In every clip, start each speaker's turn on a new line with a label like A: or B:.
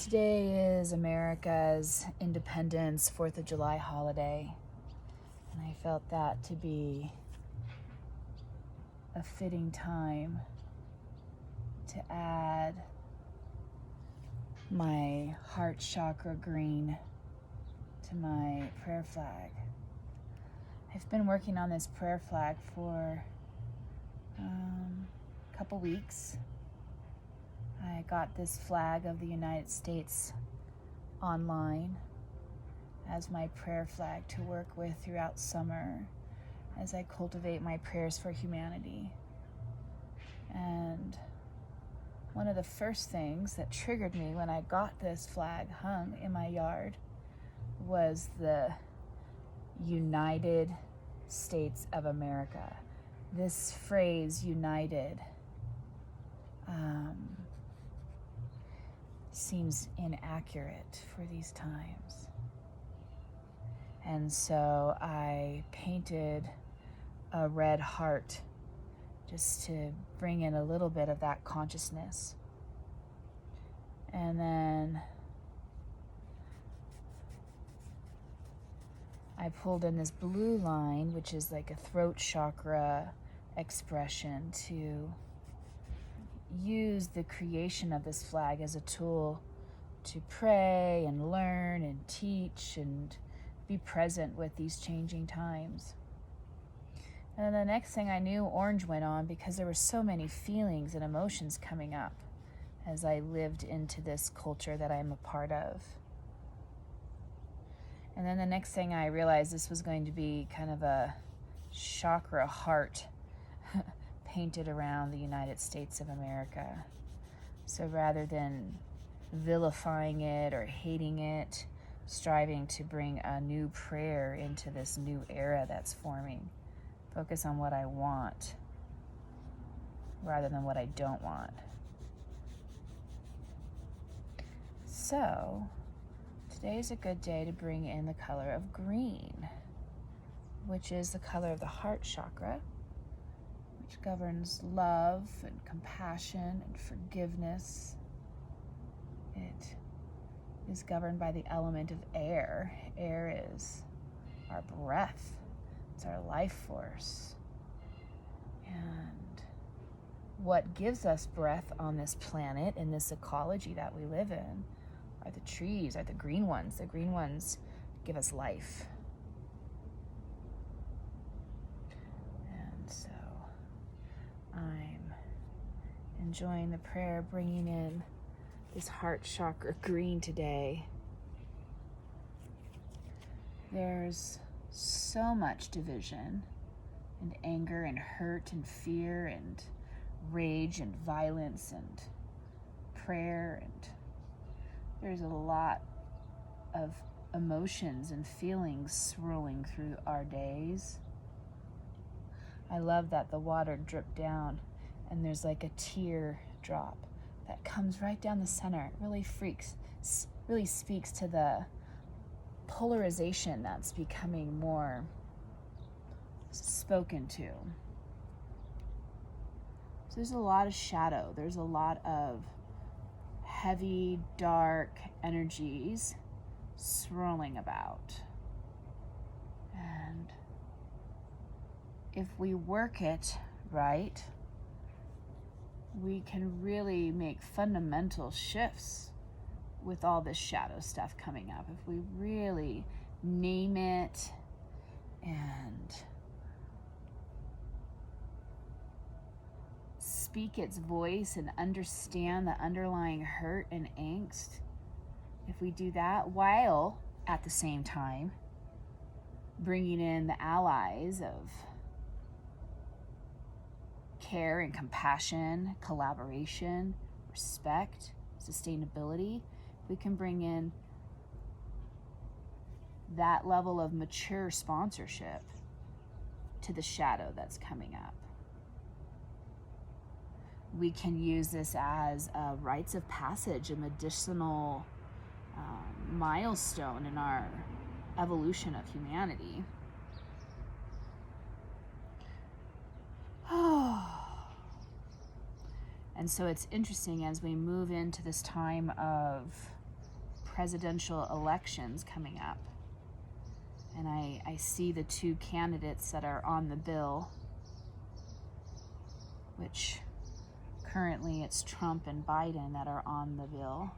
A: Today is America's Independence 4th of July holiday, and I felt that to be a fitting time to add my heart chakra green to my prayer flag. I've been working on this prayer flag for a couple weeks. I got this flag of the United States online as my prayer flag to work with throughout summer as I cultivate my prayers for humanity. And one of the first things that triggered me when I got this flag hung in my yard was the United States of America. This phrase, united, seems inaccurate for these times. And so I painted a red heart just to bring in a little bit of that consciousness. And then I pulled in this blue line, which is like a throat chakra expression, to use the creation of this flag as a tool to pray and learn and teach and be present with these changing times. And then the next thing I knew, orange went on because there were so many feelings and emotions coming up as I lived into this culture that I'm a part of. And then the next thing I realized, this was going to be kind of a chakra heart painted around the United States of America. So rather than vilifying it or hating it, striving to bring a new prayer into this new era that's forming, focus on what I want rather than what I don't want. So today is a good day to bring in the color of green, which is the color of the heart chakra, which governs love and compassion and forgiveness. It is governed by the element of air. Air is our breath. It's our life force. And what gives us breath on this planet, in this ecology that we live in, are the trees, are the green ones. The green ones give us life. And so I'm enjoying the prayer, bringing in this heart chakra green today. There's so much division and anger and hurt and fear and rage and violence and prayer, and there's a lot of emotions and feelings swirling through our days. I love that the water dripped down and there's like a tear drop that comes right down the center. It really speaks to the polarization that's becoming more spoken to. So there's a lot of shadow. There's a lot of heavy, dark energies swirling about. And if we work it right, we can really make fundamental shifts with all this shadow stuff coming up. If we really name it and speak its voice and understand the underlying hurt and angst, if we do that while at the same time bringing in the allies of care and compassion, collaboration, respect, sustainability, we can bring in that level of mature sponsorship to the shadow that's coming up. We can use this as a rites of passage, a medicinal milestone in our evolution of humanity. And so it's interesting as we move into this time of presidential elections coming up. And I see the two candidates that are on the bill, which currently it's Trump and Biden that are on the bill.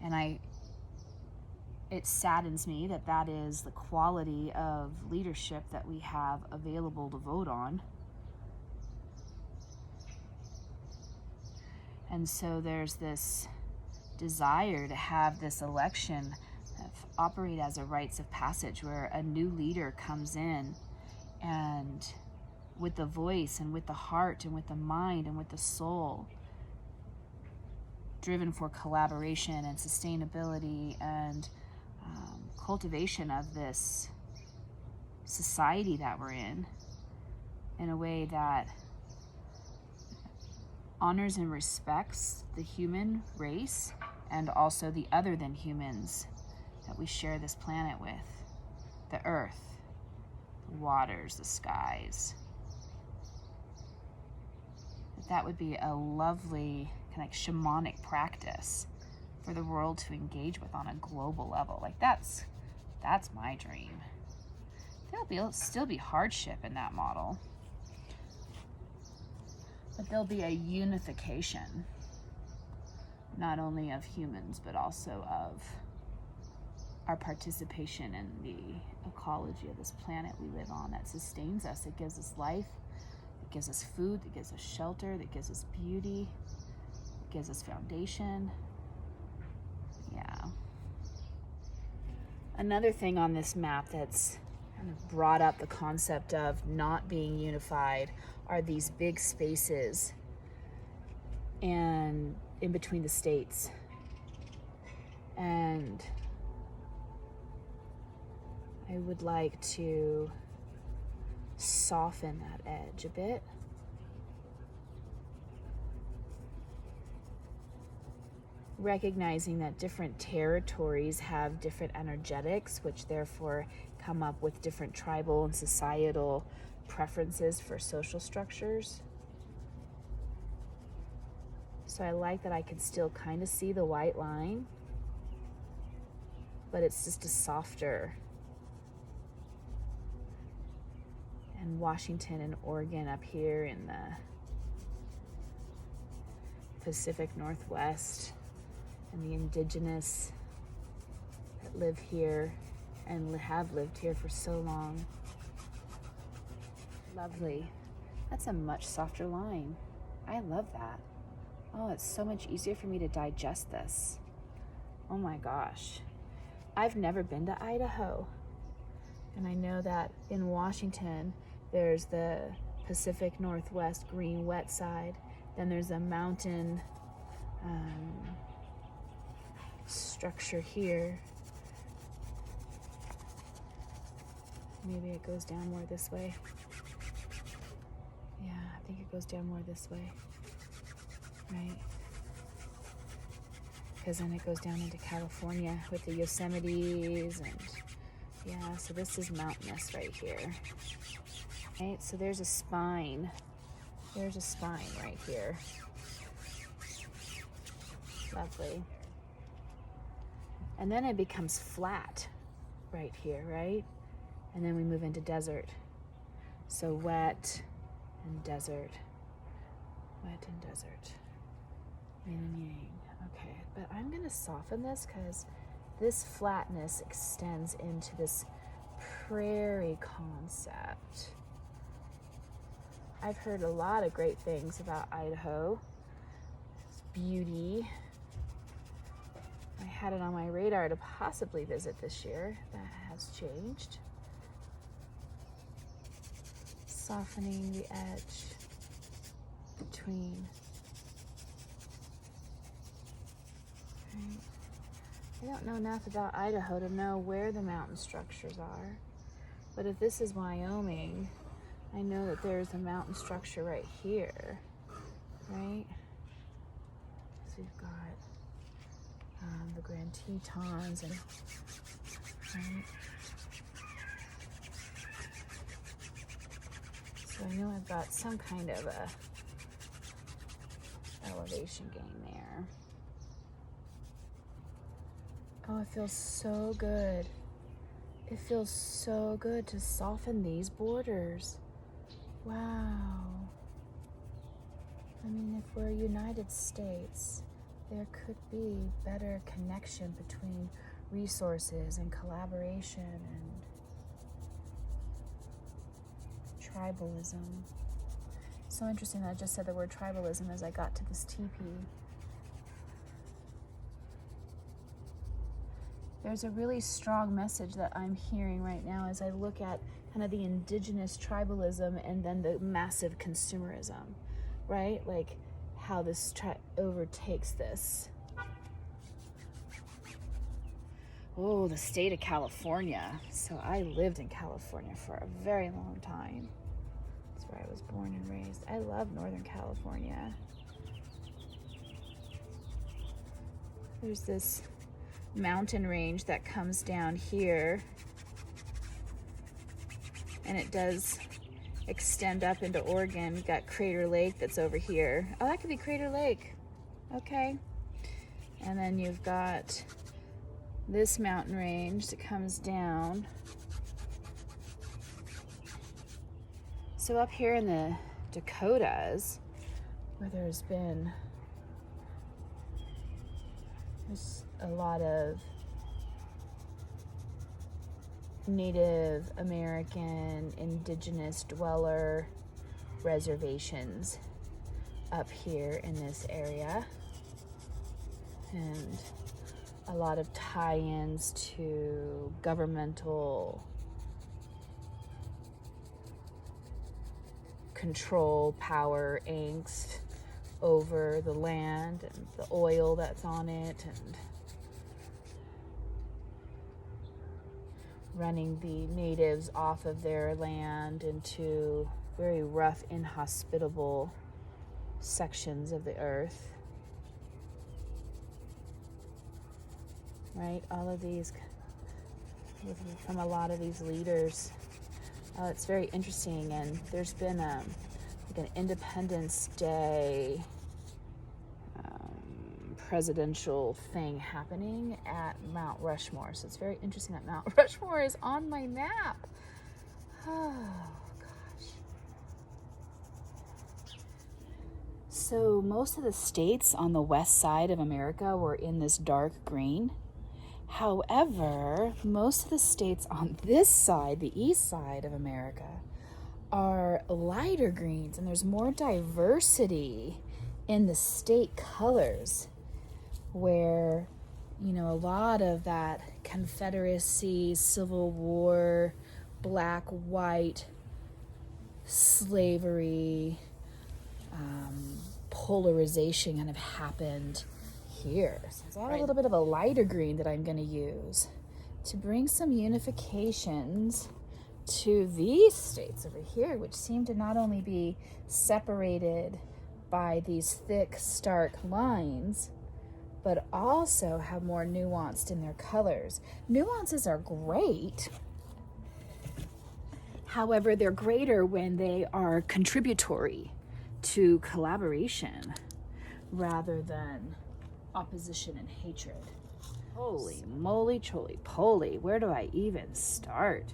A: And it saddens me that that is the quality of leadership that we have available to vote on. And so there's this desire to have this election operate as a rites of passage, where a new leader comes in and with the voice and with the heart and with the mind and with the soul, driven for collaboration and sustainability and cultivation of this society that we're in a way that honors and respects the human race and also the other than humans that we share this planet with. The earth, the waters, the skies. That would be a lovely kind of shamanic practice for the world to engage with on a global level. Like that's my dream. There'll still be hardship in that model, but there'll be a unification, not only of humans, but also of our participation in the ecology of this planet we live on that sustains us. It gives us life, it gives us food, it gives us shelter, that gives us beauty, it gives us foundation. Yeah. Another thing on this map that's kind of brought up the concept of not being unified are these big spaces and in between the states. And I would like to soften that edge a bit. Recognizing that different territories have different energetics, which therefore come up with different tribal and societal preferences for social structures. So I like that I can still kind of see the white line, but it's just a softer. And Washington and Oregon up here in the Pacific Northwest, and the indigenous that live here and have lived here for so long. Lovely. That's a much softer line. I love that. Oh, it's so much easier for me to digest this. Oh my gosh. I've never been to Idaho. And I know that in Washington, there's the Pacific Northwest green wet side. Then there's a mountain structure here. Maybe it goes down more this way. Yeah, I think it goes down more this way. Right? Because then it goes down into California with the Yosemites and yeah, so this is mountainous right here. Right, so there's a spine. There's a spine right here. Lovely. And then it becomes flat right here, right? And then we move into desert. So wet and desert. Wet and desert. Yin and yang. Okay, but I'm gonna soften this because this flatness extends into this prairie concept. I've heard a lot of great things about Idaho. It's beauty. I had it on my radar to possibly visit this year. That has changed. Softening the edge between. Right. I don't know enough about Idaho to know where the mountain structures are. But if this is Wyoming, I know that there's a mountain structure right here, right? So we've got the Grand Tetons and right? So I know I've got some kind of a elevation gain there. Oh, it feels so good. It feels so good to soften these borders. Wow. I mean, if we're United States, there could be better connection between resources and collaboration and tribalism. So interesting that I just said the word tribalism as I got to this teepee. There's a really strong message that I'm hearing right now as I look at kind of the indigenous tribalism and then the massive consumerism, right? Like how this overtakes this. Oh, the state of California. So I lived in California for a very long time. That's where I was born and raised. I love Northern California. There's this mountain range that comes down here, and it does extend up into Oregon. You got Crater Lake that's over here. Oh, that could be Crater Lake. Okay. And then you've got this mountain range that comes down. So up here in the Dakotas, where there's a lot of Native American indigenous dweller reservations up here in this area, and a lot of tie-ins to governmental control, power, angst over the land and the oil that's on it, and running the natives off of their land into very rough, inhospitable sections of the earth. Right? All of these, from a lot of these leaders. It's very interesting, and there's been like an Independence Day presidential thing happening at Mount Rushmore. So it's very interesting that Mount Rushmore is on my map. Oh, gosh. So most of the states on the west side of America were in this dark green. However, most of the states on this side, the east side of America, are lighter greens, and there's more diversity in the state colors, where, you know, a lot of that Confederacy, Civil War, black, white, slavery, polarization kind of happened here. So I have a little bit of a lighter green that I'm going to use to bring some unifications to these states over here, which seem to not only be separated by these thick, stark lines, but also have more nuanced in their colors. Nuances are great. However, they're greater when they are contributory to collaboration rather than opposition and hatred. Holy moly, choly poly, where do I even start?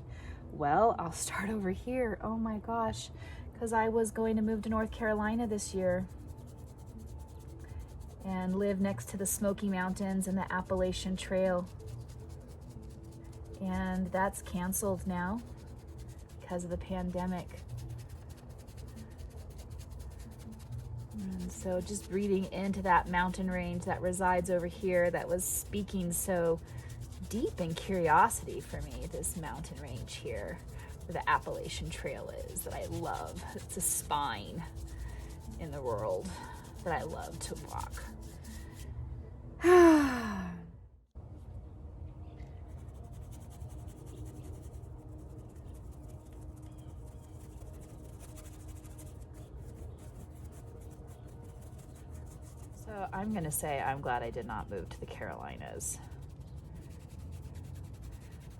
A: Well, I'll start over here. Oh my gosh, because I was going to move to North Carolina this year and live next to the Smoky Mountains and the Appalachian Trail. And that's canceled now because of the pandemic. And so just breathing into that mountain range that resides over here, that was speaking so deep in curiosity for me, this mountain range here where the Appalachian Trail is, that I love. It's a spine in the world that I love to walk. So I'm going to say I'm glad I did not move to the Carolinas.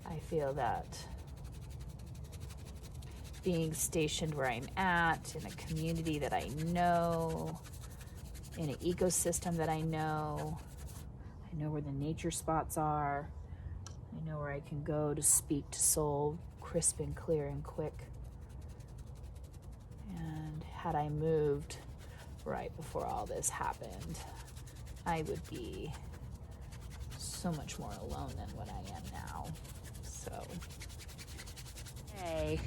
A: I feel that being stationed where I'm at, in a community that I know, in an ecosystem that I know, I I know where the nature spots are. I know where I can go to speak to soul crisp and clear and quick. And had I moved right before all this happened, I would be so much more alone than what I am now. So, hey,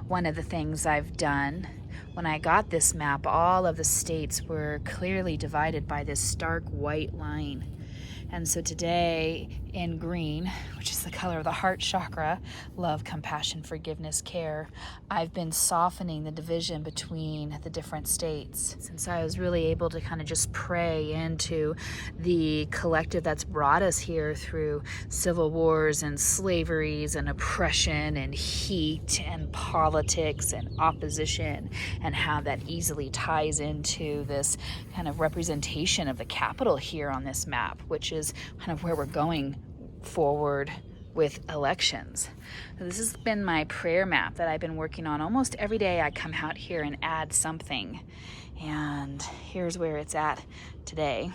A: one of the things I've done, when I got this map, all of the states were clearly divided by this stark white line. And so today, in green, which is the color of the heart chakra, love, compassion, forgiveness, care, I've been softening the division between the different states. Since I was really able to kind of just pray into the collective that's brought us here through civil wars and slaveries and oppression and heat and politics and opposition, and how that easily ties into this kind of representation of the capital here on this map, which is kind of where we're going forward with elections. So this has been my prayer map that I've been working on. Almost every day I come out here and add something. And here's where it's at today.